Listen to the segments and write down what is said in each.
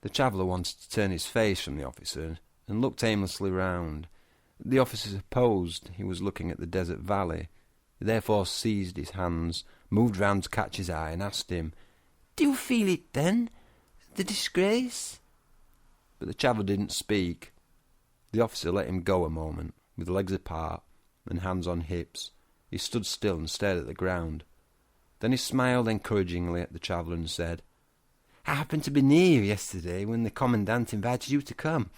The traveller wanted to turn his face from the officer and looked aimlessly round. The officer supposed he was looking at the desert valley. He therefore seized his hands, moved round to catch his eye, and asked him, "Do you feel it, then? The disgrace?" But the traveller didn't speak. The officer let him go a moment, with legs apart and hands on hips. He stood still and stared at the ground. Then he smiled encouragingly at the traveller and said, "I happened to be near you yesterday when the Commandant invited you to come.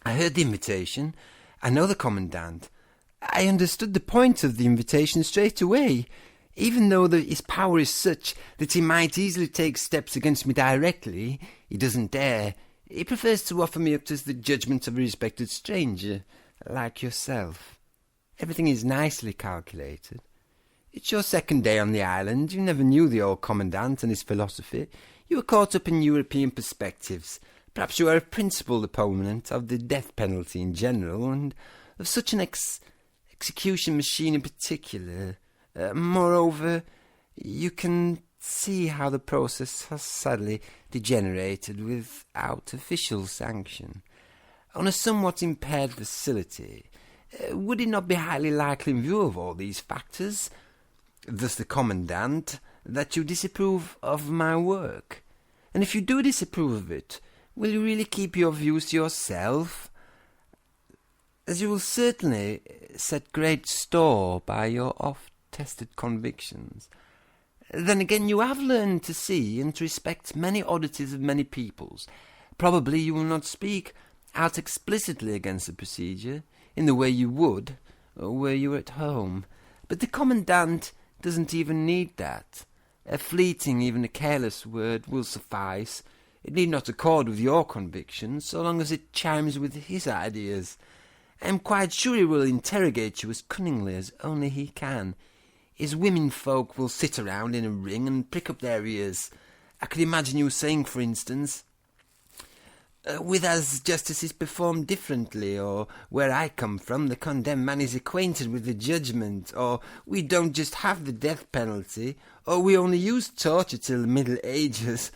I heard the invitation. I know the Commandant. I understood the point of the invitation straight away, even though his power is such that he might easily take steps against me directly. He doesn't dare. He prefers to offer me up to the judgment of a respected stranger, like yourself. Everything is nicely calculated. It's your second day on the island. You never knew the old Commandant and his philosophy. You were caught up in European perspectives. Perhaps you are a principled opponent of the death penalty in general, and of such an execution machine in particular. Moreover, you can see how the process has sadly degenerated without official sanction. On a somewhat impaired facility, would it not be highly likely in view of all these factors, thus the Commandant, that you disapprove of my work? And if you do disapprove of it, will you really keep your views to yourself, as you will certainly set great store by your oft-tested convictions? Then again, you have learned to see and to respect many oddities of many peoples. Probably you will not speak out explicitly against the procedure in the way you would were you at home. But the Commandant doesn't even need that. A fleeting, even a careless word will suffice. It need not accord with your convictions, so long as it chimes with his ideas. I am quite sure he will interrogate you as cunningly as only he can. His women folk will sit around in a ring and prick up their ears. I could imagine you saying, for instance, "With us justice is performed differently," or "Where I come from, the condemned man is acquainted with the judgment," or "We don't just have the death penalty," or "We only use torture till the Middle Ages."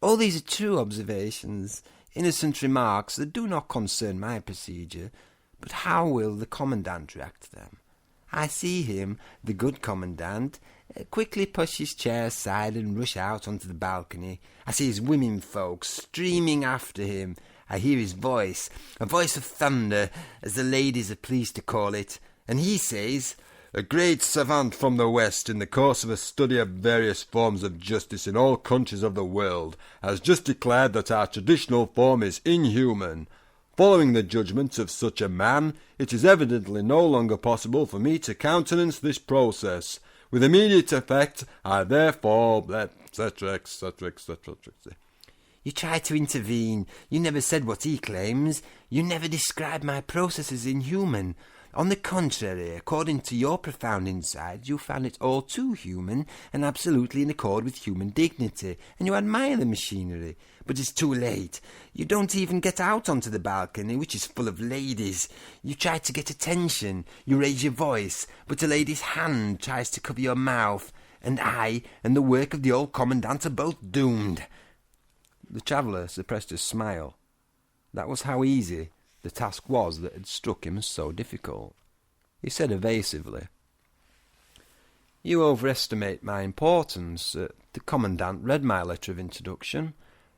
All these are true observations, innocent remarks that do not concern my procedure, but how will the Commandant react to them? I see him, the good Commandant, quickly push his chair aside and rush out onto the balcony. I see his women folk streaming after him. I hear his voice, a voice of thunder, as the ladies are pleased to call it, and he says, "A great savant from the West, in the course of a study of various forms of justice in all countries of the world, has just declared that our traditional form is inhuman. Following the judgment of such a man, it is evidently no longer possible for me to countenance this process. With immediate effect, I therefore, etc., etc., etc., etc." You try to intervene. You never said what he claims. You never described my process as inhuman. On the contrary, according to your profound insight, you found it all too human and absolutely in accord with human dignity, and you admire the machinery. But it's too late. You don't even get out onto the balcony, which is full of ladies. You try to get attention. You raise your voice, but a lady's hand tries to cover your mouth, and I and the work of the old Commandant are both doomed. The traveller suppressed a smile. That was how easy the task was that had struck him as so difficult. He said evasively, "You overestimate my importance. The Commandant read my letter of introduction.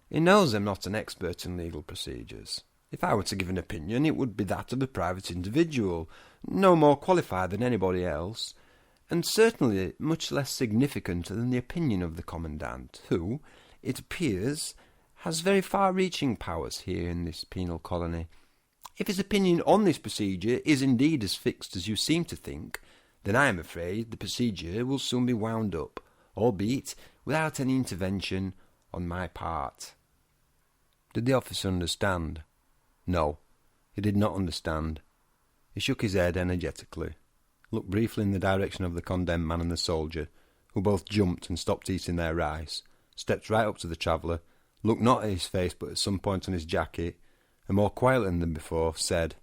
He knows I'm not an expert in legal procedures. If I were to give an opinion, it would be that of a private individual, no more qualified than anybody else, and certainly much less significant than the opinion of the Commandant, who, it appears, has very far-reaching powers here in this penal colony. If his opinion on this procedure is indeed as fixed as you seem to think, then I am afraid the procedure will soon be wound up, albeit without any intervention on my part." Did the officer understand? No, he did not understand. He shook his head energetically, looked briefly in the direction of the condemned man and the soldier, who both jumped and stopped eating their rice, stepped right up to the traveller, looked not at his face but at some point on his jacket, and more quietly than before said,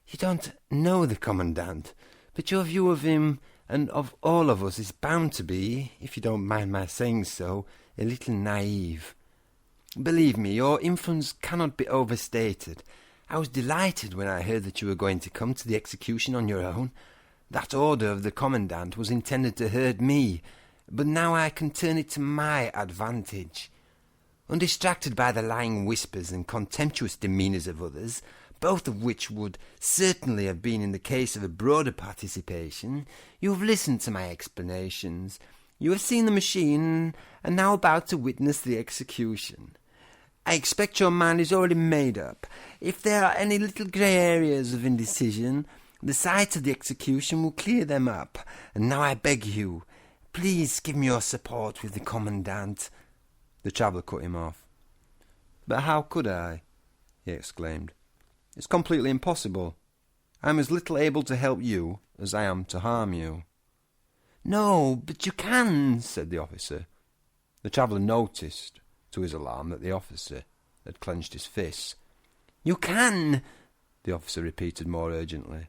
"You don't know the Commandant, but your view of him and of all of us is bound to be, if you don't mind my saying so, a little naive. Believe me, your influence cannot be overstated. I was delighted when I heard that you were going to come to the execution on your own. That order of the commandant was intended to hurt me, but now I can turn it to my advantage. Undistracted by the lying whispers and contemptuous demeanours of others, both of which would certainly have been in the case of a broader participation, you have listened to my explanations. You have seen the machine, and now about to witness the execution. I expect your mind is already made up. If there are any little grey areas of indecision, the sight of the execution will clear them up. And now I beg you, please give me your support with the commandant." The traveller cut him off. "But how could I?" he exclaimed. "It's completely impossible. I am as little able to help you as I am to harm you." "No, but you can," said the officer. The traveller noticed, to his alarm, that the officer had clenched his fists. "You can," the officer repeated more urgently.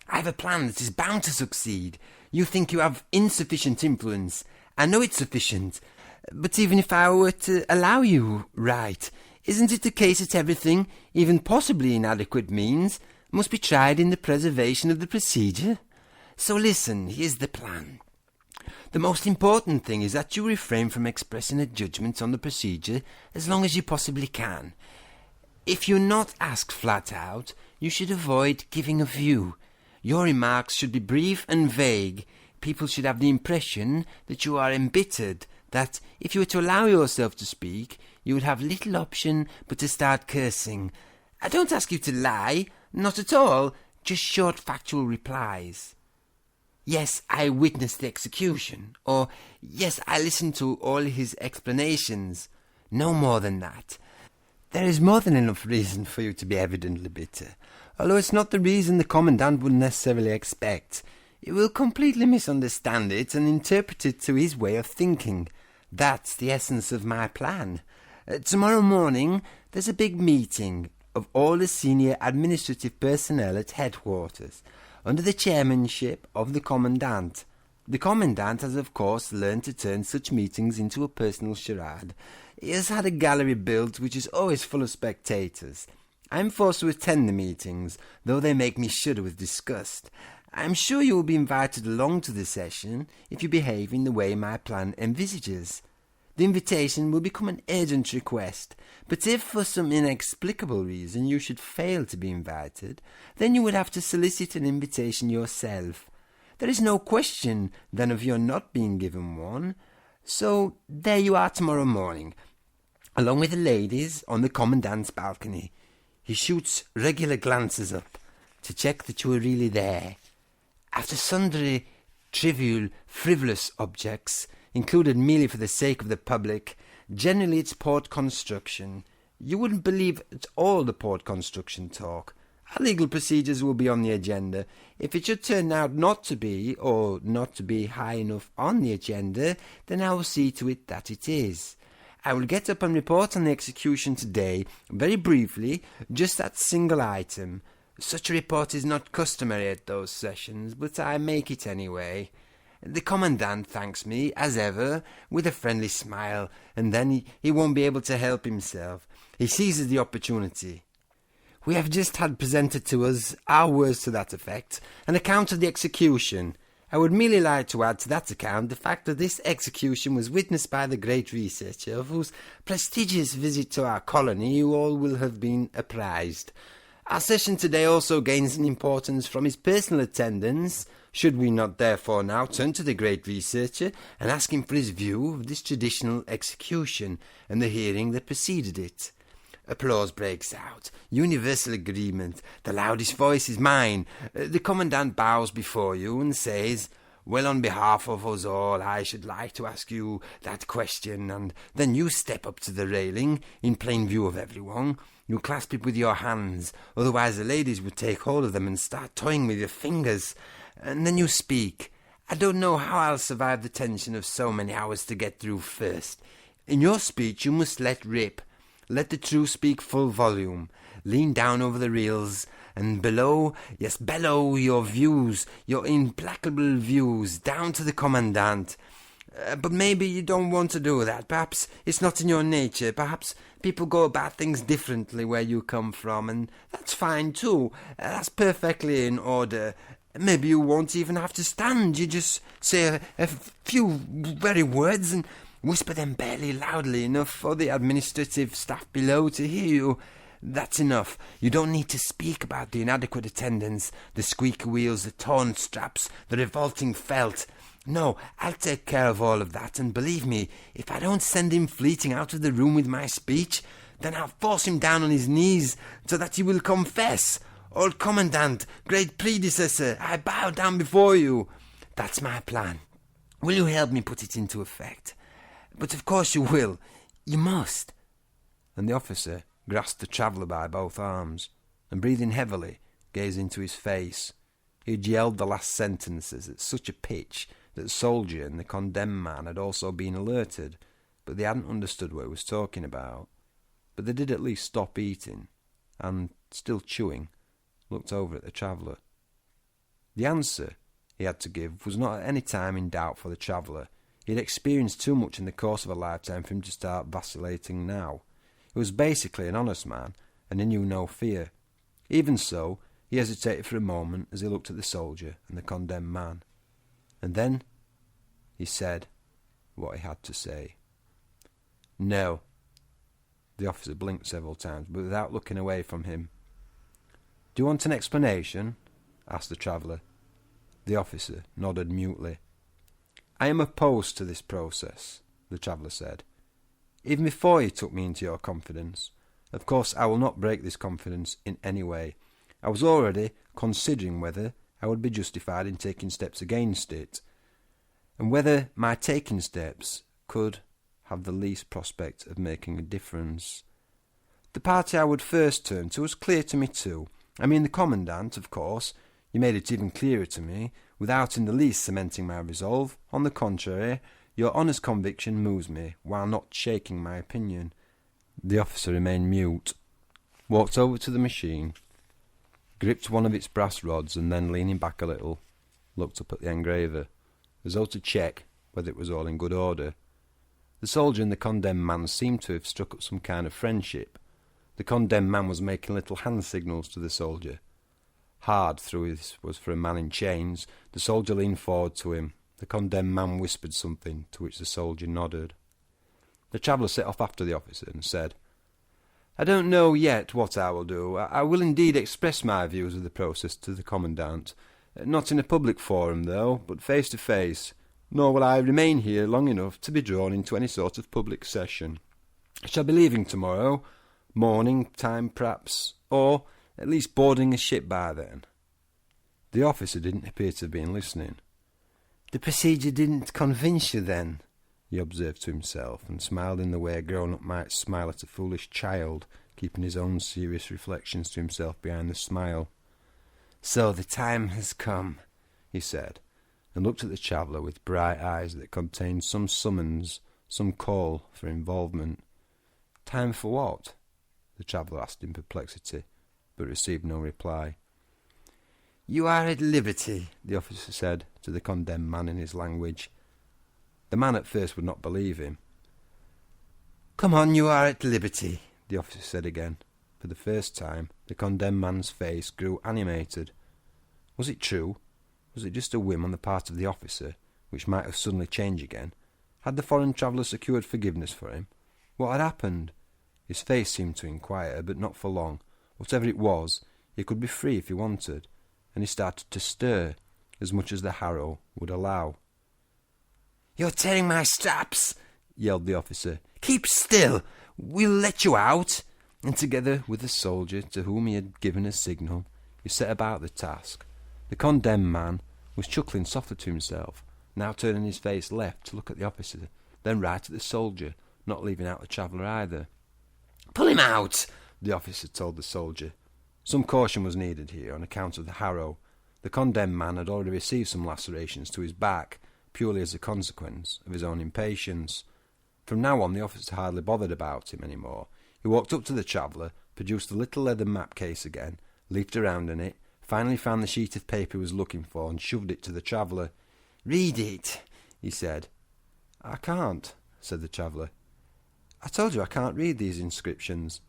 "I have a plan that is bound to succeed. You think you have insufficient influence. I know it's sufficient. But even if I were to allow you right, isn't it the case that everything, even possibly inadequate means, must be tried in the preservation of the procedure? So listen, here's the plan. The most important thing is that you refrain from expressing a judgment on the procedure as long as you possibly can. If you're not asked flat out, you should avoid giving a view. Your remarks should be brief and vague. People should have the impression that you are embittered, that if you were to allow yourself to speak, you would have little option but to start cursing. I don't ask you to lie, not at all, just short factual replies. Yes, I witnessed the execution, or yes, I listened to all his explanations. No more than that. There is more than enough reason for you to be evidently bitter, although it's not the reason the commandant would necessarily expect. He will completely misunderstand it and interpret it to his way of thinking. That's the essence of my plan. Tomorrow morning there's a big meeting of all the senior administrative personnel at headquarters, under the chairmanship of the commandant. The commandant has of course learned to turn such meetings into a personal charade. He has had a gallery built which is always full of spectators. I am forced to attend the meetings, though they make me shudder with disgust. I am sure you will be invited along to the session if you behave in the way my plan envisages. The invitation will become an urgent request, but if for some inexplicable reason you should fail to be invited, then you would have to solicit an invitation yourself. There is no question then of your not being given one. So there you are tomorrow morning, along with the ladies on the commandant's balcony. He shoots regular glances up to check that you are really there. After sundry trivial, frivolous objects, included merely for the sake of the public, generally it's port construction. You wouldn't believe it's all the port construction talk. Our legal procedures will be on the agenda. If it should turn out not to be, or not to be high enough on the agenda, then I will see to it that it is. I will get up and report on the execution today, very briefly, just that single item. Such a report is not customary at those sessions, but I make it anyway. The commandant thanks me, as ever, with a friendly smile, and then he won't be able to help himself. He seizes the opportunity. We have just had presented to us, our words to that effect, an account of the execution. I would merely like to add to that account the fact that this execution was witnessed by the great researcher, of whose prestigious visit to our colony you all will have been apprised. Our session today also gains in importance from his personal attendance. Should we not therefore now turn to the great researcher and ask him for his view of this traditional execution and the hearing that preceded it? Applause breaks out. Universal agreement. The loudest voice is mine. The commandant bows before you and says, "Well, on behalf of us all, I should like to ask you that question," and then you step up to the railing in plain view of everyone. You clasp it with your hands, otherwise the ladies would take hold of them and start toying with your fingers. And then you speak. I don't know how I'll survive the tension of so many hours to get through first. In your speech you must let rip. Let the truth speak full volume. Lean down over the rails, and bellow your views, your implacable views, down to the commandant. But maybe you don't want to do that. Perhaps it's not in your nature. Perhaps people go about things differently where you come from, and that's fine too. That's perfectly in order. Maybe you won't even have to stand. You just say a few very words and whisper them barely loudly enough for the administrative staff below to hear you. That's enough. You don't need to speak about the inadequate attendance, the squeaky wheels, the torn straps, the revolting felt. No, I'll take care of all of that, and believe me, if I don't send him fleeting out of the room with my speech, then I'll force him down on his knees so that he will confess. Old Commandant, great predecessor, I bow down before you. That's my plan. Will you help me put it into effect? But of course you will. You must. And the officer grasped the traveller by both arms, and breathing heavily, gazed into his face. He had yelled the last sentences at such a pitch that the soldier and the condemned man had also been alerted, but they hadn't understood what he was talking about. But they did at least stop eating, and, still chewing, looked over at the traveller. The answer he had to give was not at any time in doubt for the traveller. He had experienced too much in the course of a lifetime for him to start vacillating now. He was basically an honest man, and he knew no fear. Even so, he hesitated for a moment as he looked at the soldier and the condemned man. And then he said what he had to say. No. The officer blinked several times, but without looking away from him. Do you want an explanation? Asked the traveller. The officer nodded mutely. I am opposed to this process, the traveller said. Even before you took me into your confidence. Of course, I will not break this confidence in any way. I was already considering whether I would be justified in taking steps against it, and whether my taking steps could have the least prospect of making a difference. The party I would first turn to was clear to me too. I mean the Commandant, of course. You made it even clearer to me, without in the least cementing my resolve. On the contrary, your honest conviction moves me, while not shaking my opinion. The officer remained mute, walked over to the machine, gripped one of its brass rods, and then, leaning back a little, looked up at the engraver, as though to check whether it was all in good order. The soldier and the condemned man seemed to have struck up some kind of friendship. The condemned man was making little hand signals to the soldier. Hard through this was for a man in chains. The soldier leaned forward to him. The condemned man whispered something, to which the soldier nodded. The traveller set off after the officer and said, I don't know yet what I will do. I will indeed express my views of the process to the Commandant. Not in a public forum, though, but face to face. Nor will I remain here long enough to be drawn into any sort of public session. I shall be leaving tomorrow, morning time perhaps, or at least boarding a ship by then. The officer didn't appear to have been listening. The procedure didn't convince you then, he observed to himself, and smiled in the way a grown-up might smile at a foolish child, keeping his own serious reflections to himself behind the smile. So the time has come, he said, and looked at the traveller with bright eyes that contained some summons, some call for involvement. Time for what? The traveller asked in perplexity, but received no reply. You are at liberty, the officer said to the condemned man in his language. The man at first would not believe him. Come on, you are at liberty, the officer said again. For the first time, the condemned man's face grew animated. Was it true? Was it just a whim on the part of the officer, which might have suddenly changed again? Had the foreign traveller secured forgiveness for him? What had happened? His face seemed to inquire, but not for long. Whatever it was, he could be free if he wanted, and he started to stir, as much as the harrow would allow. You're tearing my straps, yelled the officer. Keep still! We'll let you out! And together with the soldier, to whom he had given a signal, he set about the task. The condemned man was chuckling softly to himself, now turning his face left to look at the officer, then right at the soldier, not leaving out the traveller either. Pull him out, the officer told the soldier. Some caution was needed here on account of the harrow. The condemned man had already received some lacerations to his back, purely as a consequence of his own impatience. From now on the officer hardly bothered about him any more. He walked up to the traveller, produced the little leather map case again, leafed around in it, finally found the sheet of paper he was looking for, and shoved it to the traveller. Read it, he said. "I can't," said the traveller. "I told you I can't read these inscriptions."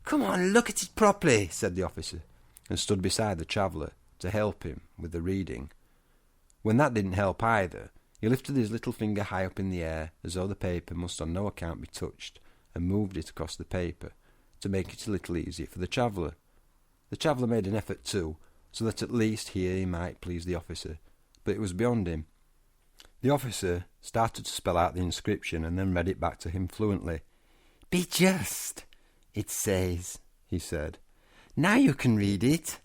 "Come on, look at it properly," said the officer, and stood beside the traveller to help him with the reading. When that didn't help either, he lifted his little finger high up in the air, as though the paper must on no account be touched, and moved it across the paper, to make it a little easier for the traveller. The traveller made an effort too, so that at least here he might please the officer, but it was beyond him. The officer started to spell out the inscription and then read it back to him fluently. "Be just, it says," he said. "Now you can read it."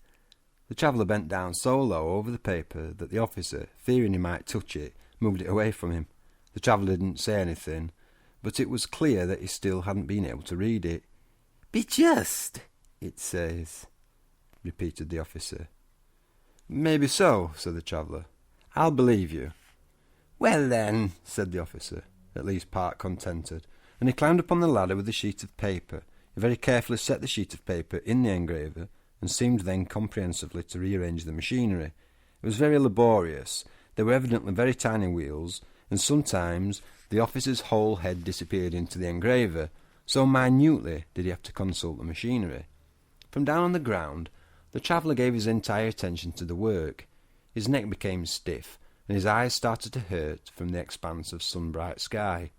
The traveller bent down so low over the paper that the officer, fearing he might touch it, moved it away from him. The traveller didn't say anything, but it was clear that he still hadn't been able to read it. "Be just, it says," repeated the officer. "Maybe so," said the traveller. "I'll believe you." "Well then," said the officer, at least part contented, and he climbed upon the ladder with the sheet of paper. He very carefully set the sheet of paper in the engraver, and seemed then comprehensively to rearrange the machinery. It was very laborious. There were evidently very tiny wheels, and sometimes the officer's whole head disappeared into the engraver, so minutely did he have to consult the machinery. From down on the ground, the traveller gave his entire attention to the work. His neck became stiff, and his eyes started to hurt from the expanse of sun-bright sky.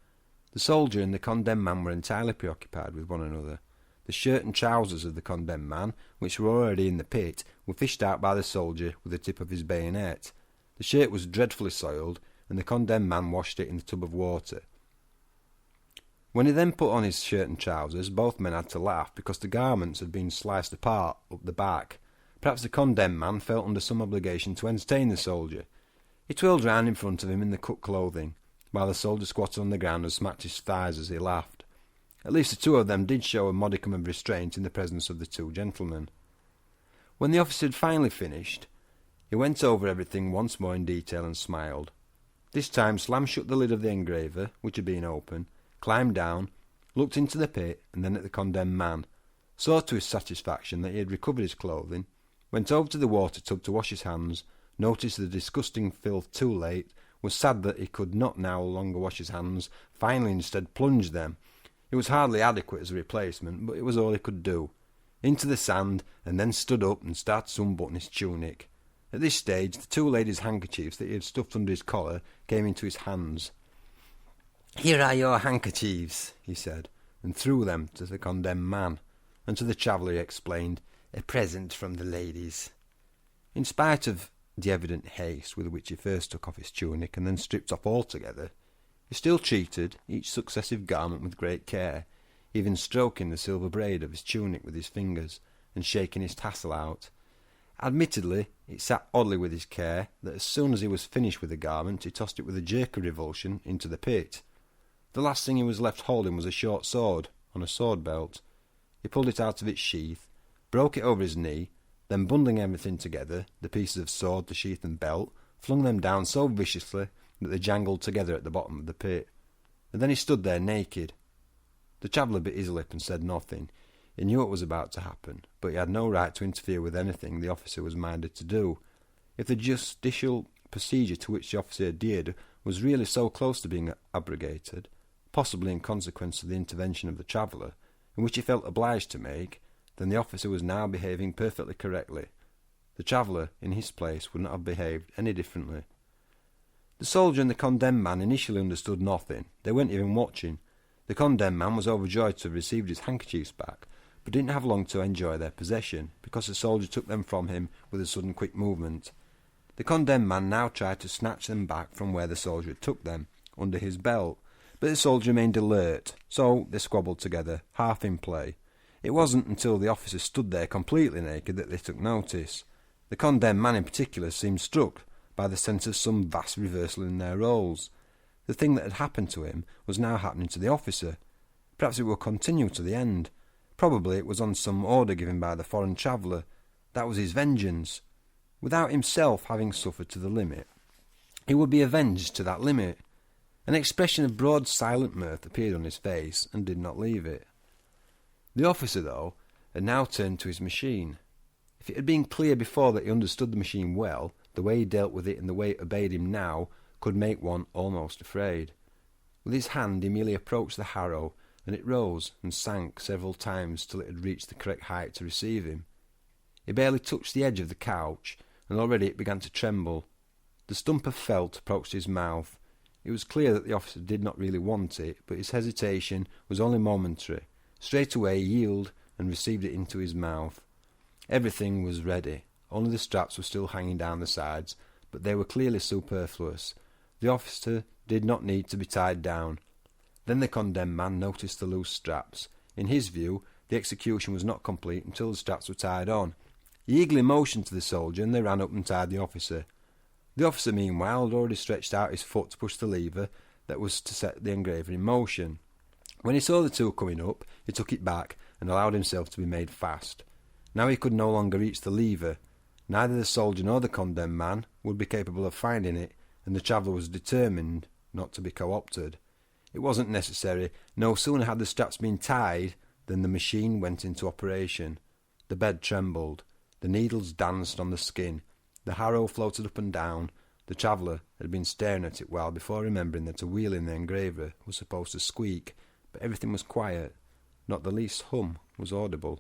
The soldier and the condemned man were entirely preoccupied with one another. The shirt and trousers of the condemned man, which were already in the pit, were fished out by the soldier with the tip of his bayonet. The shirt was dreadfully soiled, and the condemned man washed it in the tub of water. When he then put on his shirt and trousers, both men had to laugh, because the garments had been sliced apart up the back. Perhaps the condemned man felt under some obligation to entertain the soldier. He twirled round in front of him in the cut clothing, while the soldier squatted on the ground and smacked his thighs as he laughed. At least the two of them did show a modicum of restraint in the presence of the two gentlemen. When the officer had finally finished, he went over everything once more in detail and smiled. This time slammed shut the lid of the engraver, which had been open, climbed down, looked into the pit, and then at the condemned man, saw to his satisfaction that he had recovered his clothing, went over to the water tub to wash his hands, noticed the disgusting filth too late, was sad that he could not now longer wash his hands, finally instead plunged them. It was hardly adequate as a replacement, but it was all he could do. Into the sand, and then stood up and started to unbutton his tunic. At this stage, the two ladies' handkerchiefs that he had stuffed under his collar came into his hands. "Here are your handkerchiefs," he said, and threw them to the condemned man, and to the traveller he explained, "A present from the ladies." In spite of the evident haste with which he first took off his tunic and then stripped off altogether, he still treated each successive garment with great care, even stroking the silver braid of his tunic with his fingers, and shaking his tassel out. Admittedly, it sat oddly with his care that as soon as he was finished with the garment, he tossed it with a jerk of revulsion into the pit. The last thing he was left holding was a short sword on a sword belt. He pulled it out of its sheath, broke it over his knee, then bundling everything together, the pieces of sword, the sheath and belt, flung them down so viciously that they jangled together at the bottom of the pit. And then he stood there naked. The traveller bit his lip and said nothing. He knew what was about to happen, but he had no right to interfere with anything the officer was minded to do. If the justicial procedure to which the officer adhered was really so close to being abrogated, possibly in consequence of the intervention of the traveller, in which he felt obliged to make, then the officer was now behaving perfectly correctly. The traveller, in his place, would not have behaved any differently. The soldier and the condemned man initially understood nothing. They weren't even watching. The condemned man was overjoyed to have received his handkerchiefs back, but didn't have long to enjoy their possession, because the soldier took them from him with a sudden quick movement. The condemned man now tried to snatch them back from where the soldier had took them, under his belt, but the soldier remained alert, so they squabbled together, half in play. It wasn't until the officer stood there completely naked that they took notice. The condemned man in particular seemed struck by the sense of some vast reversal in their roles. The thing that had happened to him was now happening to the officer. Perhaps it would continue to the end. Probably it was on some order given by the foreign traveller. That was his vengeance. Without himself having suffered to the limit, he would be avenged to that limit. An expression of broad silent mirth appeared on his face, and did not leave it. The officer, though, had now turned to his machine. If it had been clear before that he understood the machine well, the way he dealt with it and the way it obeyed him now could make one almost afraid. With his hand he merely approached the harrow, and it rose and sank several times till it had reached the correct height to receive him. He barely touched the edge of the couch, and already it began to tremble. The stump of felt approached his mouth. It was clear that the officer did not really want it, but his hesitation was only momentary. Straight away he yielded and received it into his mouth. Everything was ready. Only the straps were still hanging down the sides, but they were clearly superfluous. The officer did not need to be tied down. Then the condemned man noticed the loose straps. In his view, the execution was not complete until the straps were tied on. He eagerly motioned to the soldier, and they ran up and tied the officer. The officer, meanwhile, had already stretched out his foot to push the lever that was to set the engraver in motion. When he saw the two coming up, he took it back and allowed himself to be made fast. Now he could no longer reach the lever. Neither the soldier nor the condemned man would be capable of finding it, and the traveller was determined not to be co-opted. It wasn't necessary. No sooner had the straps been tied than the machine went into operation. The bed trembled. The needles danced on the skin. The harrow floated up and down. The traveller had been staring at it while before remembering that a wheel in the engraver was supposed to squeak, but everything was quiet. Not the least hum was audible.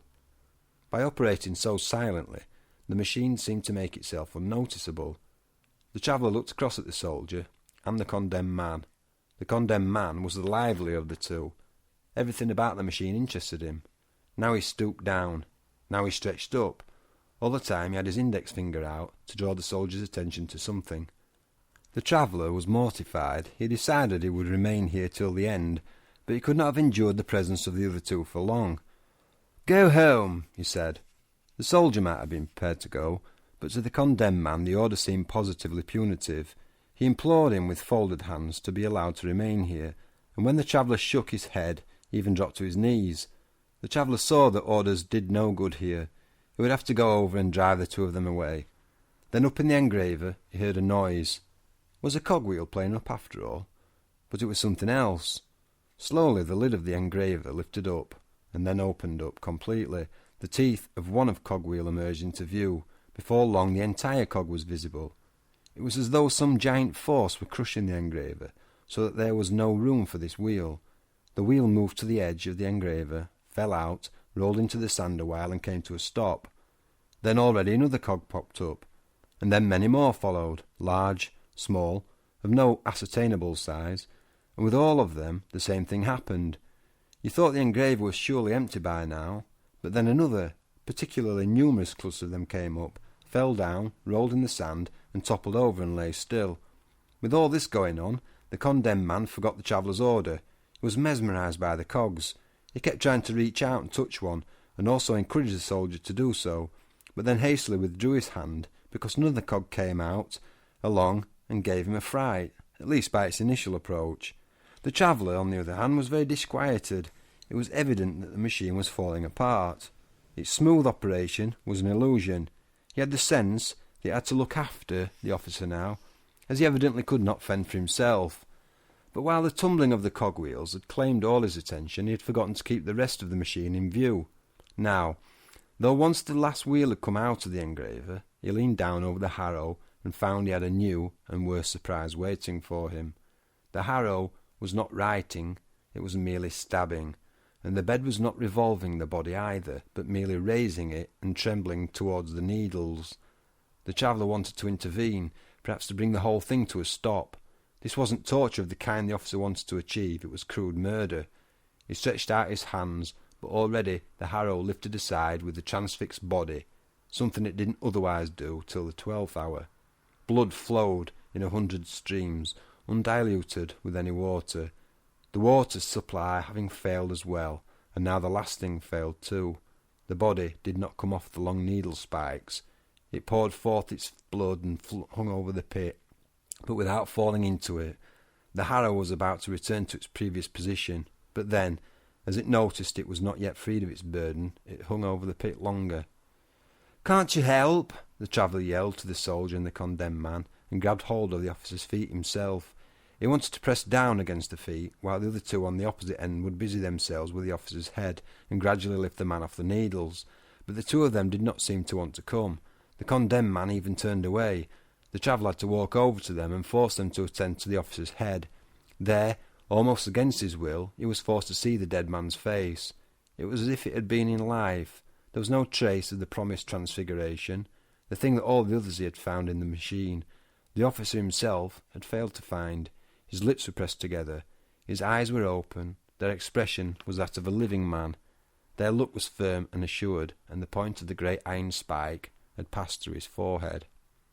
By operating so silently, the machine seemed to make itself unnoticeable. The traveller looked across at the soldier and the condemned man. The condemned man was the livelier of the two. Everything about the machine interested him. Now he stooped down. Now he stretched up. All the time he had his index finger out to draw the soldier's attention to something. The traveller was mortified. He decided he would remain here till the end, but he could not have endured the presence of the other two for long. "Go home," he said. The soldier might have been prepared to go, but to the condemned man the order seemed positively punitive. He implored him with folded hands to be allowed to remain here, and when the traveller shook his head, he even dropped to his knees. The traveller saw that orders did no good here. He would have to go over and drive the two of them away. Then up in the engraver he heard a noise. Was a cogwheel playing up after all? But it was something else. Slowly the lid of the engraver lifted up, and then opened up completely. The teeth of one of cogwheel emerged into view. Before long the entire cog was visible. It was as though some giant force were crushing the engraver, so that there was no room for this wheel. The wheel moved to the edge of the engraver, fell out, rolled into the sand a while, and came to a stop. Then already another cog popped up, and then many more followed, large, small, of no ascertainable size, and with all of them the same thing happened. You thought the engraver was surely empty by now, but then another, particularly numerous cluster of them came up, fell down, rolled in the sand, and toppled over and lay still. With all this going on, the condemned man forgot the traveller's order. He was mesmerised by the cogs. He kept trying to reach out and touch one, and also encouraged the soldier to do so, but then hastily withdrew his hand, because another cog came out along and gave him a fright, at least by its initial approach. The traveller, on the other hand, was very disquieted. It was evident that the machine was falling apart. Its smooth operation was an illusion. He had the sense that he had to look after the officer now, as he evidently could not fend for himself. But while the tumbling of the cogwheels had claimed all his attention, he had forgotten to keep the rest of the machine in view. Now, though once the last wheel had come out of the engraver, he leaned down over the harrow and found he had a new and worse surprise waiting for him. The harrow was not writing, it was merely stabbing, and the bed was not revolving the body either, but merely raising it and trembling towards the needles. The traveller wanted to intervene, perhaps to bring the whole thing to a stop. This wasn't torture of the kind the officer wanted to achieve, it was crude murder. He stretched out his hands, but already the harrow lifted aside with the transfixed body, something it didn't otherwise do till the 12th hour. Blood flowed in 100 streams, undiluted with any water, the water supply having failed as well, and now the lasting failed too. The body did not come off the long needle spikes. It poured forth its blood and hung over the pit, but without falling into it. The harrow was about to return to its previous position, but then, as it noticed it was not yet freed of its burden, it hung over the pit longer. "Can't you help?" the traveller yelled to the soldier and the condemned man, and grabbed hold of the officer's feet himself. He wanted to press down against the feet, while the other two on the opposite end would busy themselves with the officer's head and gradually lift the man off the needles. But the two of them did not seem to want to come. The condemned man even turned away. The traveller had to walk over to them and force them to attend to the officer's head. There, Almost against his will, he was forced to see the dead man's face. It was as if it had been in life. There was no trace of the promised transfiguration, the thing that all the others he had found in the machine. The officer himself had failed to find. His lips were pressed together. His eyes were open. Their expression was that of a living man. Their look was firm and assured, and the point of the great iron spike had passed through his forehead.